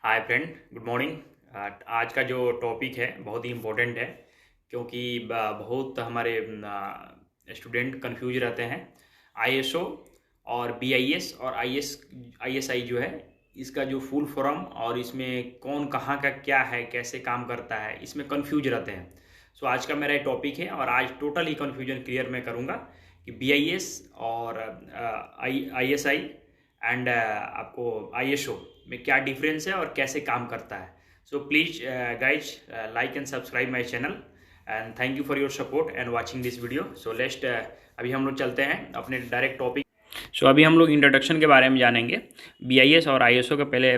Hi friend, good morning. आज का जो टॉपिक है बहुत ही इम्पोर्टेंट है, क्योंकि बहुत हमारे स्टूडेंट कंफ्यूज रहते हैं। आईएसओ और बीआईएस और आईएसआई जो है, इसका जो फुल फॉर्म और इसमें कौन कहाँ का क्या है, कैसे काम करता है, इसमें कंफ्यूज रहते हैं। सो आज का मेरा टॉपिक है और आज टोटल ही कन्फ्यूजन क्लियर मैं करूँगा कि बीआईएस और आईएसआई एंड आपको आईएसओ में क्या डिफरेंस है और कैसे काम करता है। So please guys, like and subscribe my channel and thank you for your support and watching this video. So let's अभी हम लोग चलते हैं अपने डायरेक्ट टॉपिक। सो अभी हम लोग इंट्रोडक्शन के बारे में जानेंगे। बीआईएस और आईएसओ का पहले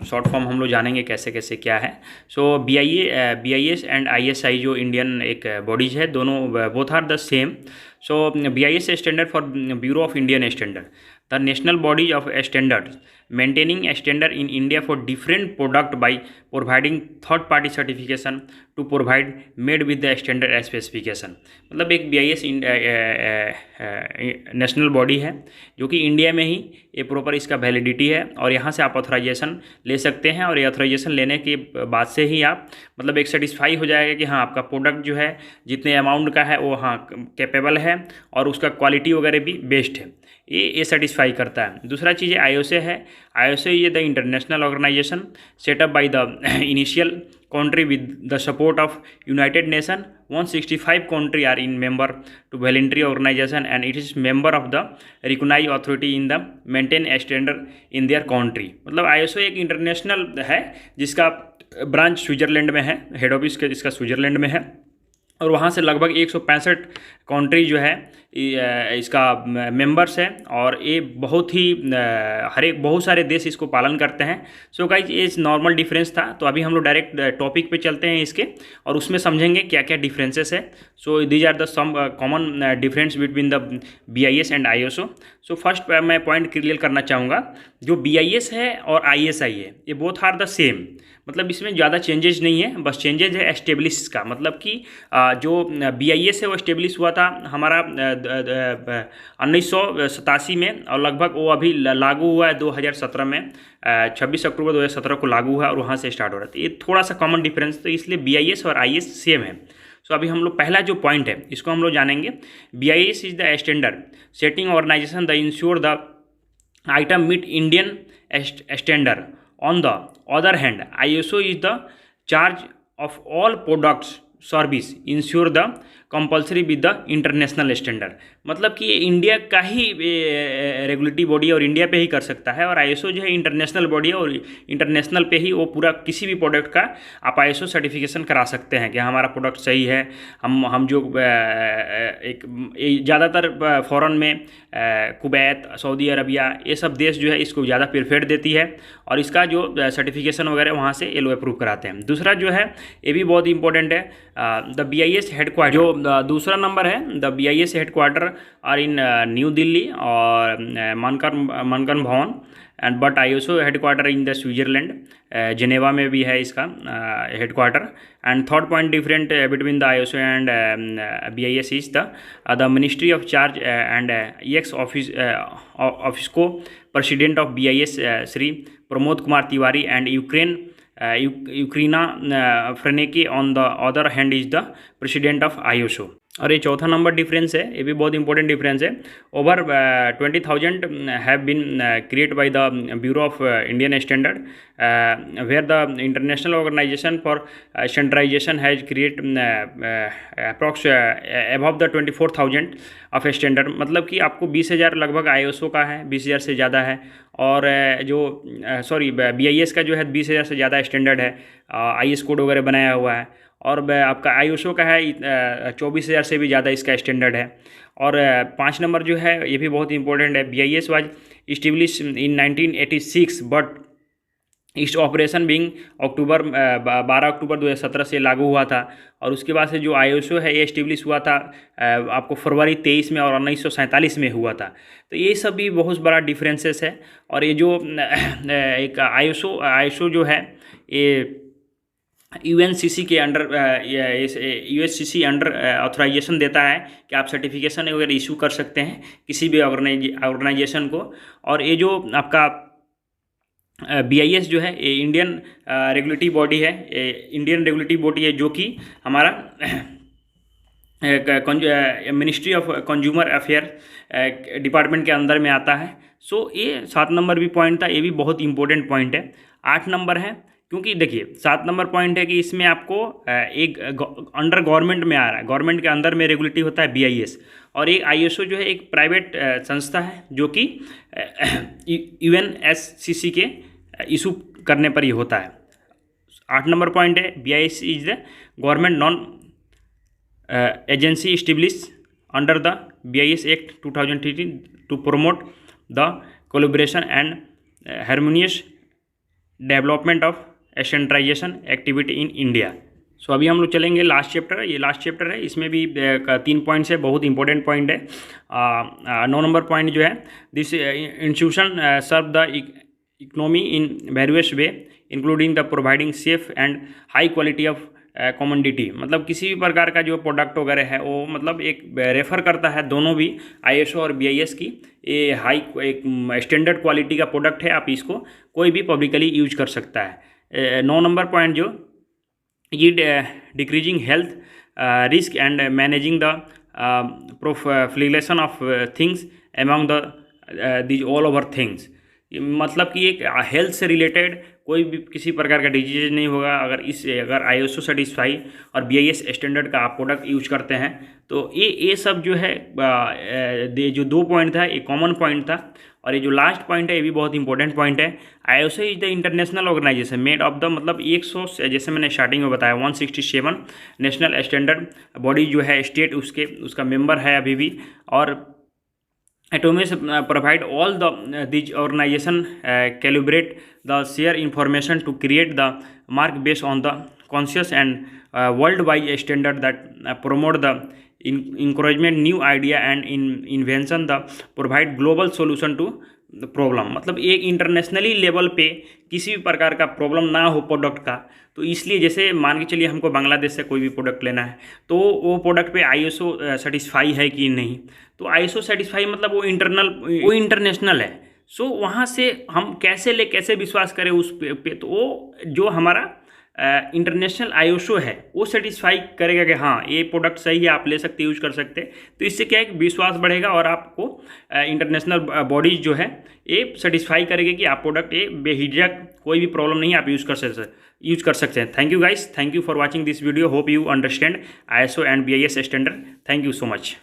शॉर्ट फॉर्म हम लोग जानेंगे कैसे कैसे क्या है। सो बीआईएस एंड आईएसआई जो इंडियन एक बॉडीज है, दोनों both are the same. So BIS standard for bureau of Indian standard, the national body of standards maintaining a standard in India for different product by providing third party certification to provide made with the standard specification। मतलब एक BIS national body है जो कि India में ही ये proper इसका validity है और यहाँ से आप ऑथराइजेशन ले सकते हैं। और ये ऑथराइजेशन लेने के बाद से ही आप मतलब एक सेटिस्फाई हो जाएगा कि हाँ, आपका प्रोडक्ट जो है जितने अमाउंट का है वो हाँ कैपेबल है और उसका क्वालिटी वगैरह भी बेस्ट है। ये सेटिस्फाई करता है। दूसरा चीज़ आईओसे है। आईओसे ये the international organisation setup by the initial country with the support of united nation. 165 country are in member to voluntary organisation and it is member of the recognise authority in the maintain standard in their country. मतलब ISO एक international है जिसका branch Switzerland में है, head office इसका Switzerland में है और वहाँ से लगभग 165 कंट्री जो है इसका मेंबर्स है और ये बहुत ही हर एक बहुत सारे देश इसको पालन करते हैं। सो गाइज, ये नॉर्मल डिफरेंस था। तो अभी हम लोग डायरेक्ट टॉपिक पे चलते हैं इसके और उसमें समझेंगे क्या क्या डिफरेंसेस है। So these are the some common difference between the BIS and ISO. So first मैं पॉइंट क्लियर करना चाहूँगा, जो बीआईएस है और आईएसआई है ये बोथ आर द सेम। मतलब इसमें ज़्यादा चेंजेस नहीं है, बस चेंजेज है एस्टेब्लिश का। मतलब कि जो बीआईएस है वो एस्टेब्लिश हुआ था हमारा 1987 में और लगभग वो अभी लागू हुआ है 2017 में। 26 अक्टूबर 2017 को लागू हुआ और वहाँ से स्टार्ट हो रहा था। ये थोड़ा सा कॉमन डिफरेंस, तो इसलिए बीआईएस और आईएस सेम है। सो अभी हम लोग पहला जो पॉइंट है इसको हम लोग जानेंगे। BIS is the standard setting organisation the ensure the item meet Indian standard. On the other hand, ISO is the charge of all products service ensure the compulsory with the international standard. मतलब कि ये India का ही regulatory body है और India पे ही कर सकता है। और आईएसओ जो है इंटरनेशनल बॉडी है और इंटरनेशनल पे ही वो पूरा किसी भी प्रोडक्ट का आप आईएसओ सर्टिफिकेशन करा सकते हैं कि हमारा प्रोडक्ट सही है। हम जो एक ज़्यादातर फ़ॉरेन में कुवैत, सऊदी अरबिया, ये सब देश जो है इसको ज़्यादा प्रेफर देती है और इसका जो सर्टिफिकेशन वगैरह वहाँ से ये लोग अप्रूव कराते हैं। दूसरा जो है ये भी बहुत इंपॉर्टेंट है, द बीआईएस हेडक्वार्टर। जो दूसरा नंबर है, the BIS headquarter are in New Delhi और Manak Bhavan and but ISO headquarter in the Switzerland, Geneva में भी है इसका headquarter. And third point different between the ISO and BIS is the ministry of charge and ex office को president of BIS Shri Pramod Kumar Tiwari and यूक्रेना Francke on the other hand is the president of ISO. और ये चौथा number difference है, ये भी बहुत important difference है। Over 20,000 have been create by the bureau of Indian standard where the international organisation for standardisation has create approx above the 24,000 of standard. मतलब कि आपको 20,000 लगभग आईएसओ का है, 20,000 से ज़्यादा है। और जो बीआईएस का जो है 20,000 से ज़्यादा स्टैंडर्ड है, आईएस कोड वगैरह बनाया हुआ है। और आपका आईएसओ का है 24,000 से भी ज़्यादा इसका स्टैंडर्ड है। और 5 नंबर जो है ये भी बहुत इंपॉर्टेंट है, BIS was establish in 1986 but इस ऑपरेशन बिंग 12 अक्टूबर 2017 से लागू हुआ था। और उसके बाद से जो आईएसओ है ये इस्टेब्लिश हुआ था आपको फरवरी 23 में और 1947 में हुआ था। तो ये सब भी बहुत बड़ा डिफरेंसेस है। और ये जो एक आईएसओ जो है ये यूएनसीसी के अंडर यूएससीसी अंडर ऑथराइजेशन देता है कि आप सर्टिफिकेशन वगैरह इशू कर सकते हैं किसी भी ऑर्गेनाइजेशन को। और ये जो आपका BIS जो है ये इंडियन रेगुलेटरी बॉडी है, इंडियन रेगुलेटरी बॉडी है जो कि हमारा ministry of consumer affair department के अंदर में आता है। सो ये 7 नंबर भी पॉइंट था, ये भी बहुत इंपॉर्टेंट पॉइंट है। 8 नंबर है, क्योंकि देखिए 7 नंबर पॉइंट है कि इसमें आपको एक अंडर गवर्नमेंट में आ रहा है, गवर्नमेंट के अंदर में रेगुलेटरी होता है BIS, और एक ISO जो है एक प्राइवेट संस्था है जो कि UNSCC के इशू करने पर ही होता है। 8 नंबर पॉइंट है BIS is the government non agency establish under the BIS act 2013 to promote the collaboration and harmonious development of standardization activity in India. So अभी हम लोग चलेंगे लास्ट चैप्टर, ये लास्ट चैप्टर है, इसमें भी 3 पॉइंट्स है, बहुत इंपॉर्टेंट पॉइंट है। 9 नंबर पॉइंट जो है, this institution serve the economy in various way including the providing safe and high quality of commodity. मतलब किसी भी प्रकार का जो प्रोडक्ट वगैरह है वो मतलब एक रेफ़र करता है दोनों भी ISO और BIS की, ये हाई एक स्टैंडर्ड क्वालिटी का प्रोडक्ट है, आप इसको कोई भी पब्लिकली यूज कर सकता है। 9 नंबर पॉइंट जो ये decreasing health risk and managing the proliferation of things among the these all over things. मतलब कि एक हेल्थ से रिलेटेड कोई भी किसी प्रकार का डिजीज नहीं होगा अगर ISO सर्टिफाई और BIS स्टैंडर्ड का आप प्रोडक्ट यूज करते हैं। तो ये सब जो है जो 2 पॉइंट था ये कॉमन पॉइंट था, और ये जो लास्ट पॉइंट है ये भी बहुत इंपॉर्टेंट पॉइंट है। ISO is the international organisation made of the, मतलब 100 जैसे मैंने स्टार्टिंग में बताया 167 नेशनल स्टैंडर्ड बॉडी जो है स्टेट उसका मेंबर है अभी भी, और Atomis provide all these organization calibrate the share information to create the mark based on the conscious and worldwide standard that promote the encouragement new idea and invention the provide global solution to problem. मतलब एक internationally level पे किसी भी प्रकार का problem ना हो product का, तो इसलिए जैसे मान के चलिए हमको बांग्लादेश से कोई भी प्रोडक्ट लेना है तो वो प्रोडक्ट पे ISO सर्टिफाई है कि नहीं, तो ISO सर्टिफाई मतलब वो इंटरनेशनल है। सो वहाँ से हम कैसे विश्वास करें उस पे, तो वो जो हमारा इंटरनेशनल ISO है वो सेटिस्फाई करेगा कि हाँ ये प्रोडक्ट सही है, आप ले सकते यूज कर सकते। तो इससे क्या है विश्वास बढ़ेगा और आपको इंटरनेशनल बॉडीज जो है ये सेटिस्फाई करेगी कि आप प्रोडक्ट ये बेहिजक कोई भी प्रॉब्लम नहीं है, आप यूज कर सकते हैं। Thank you guys, thank you for watching this video, hope you understand ISO and BIS standard. Thank you so much.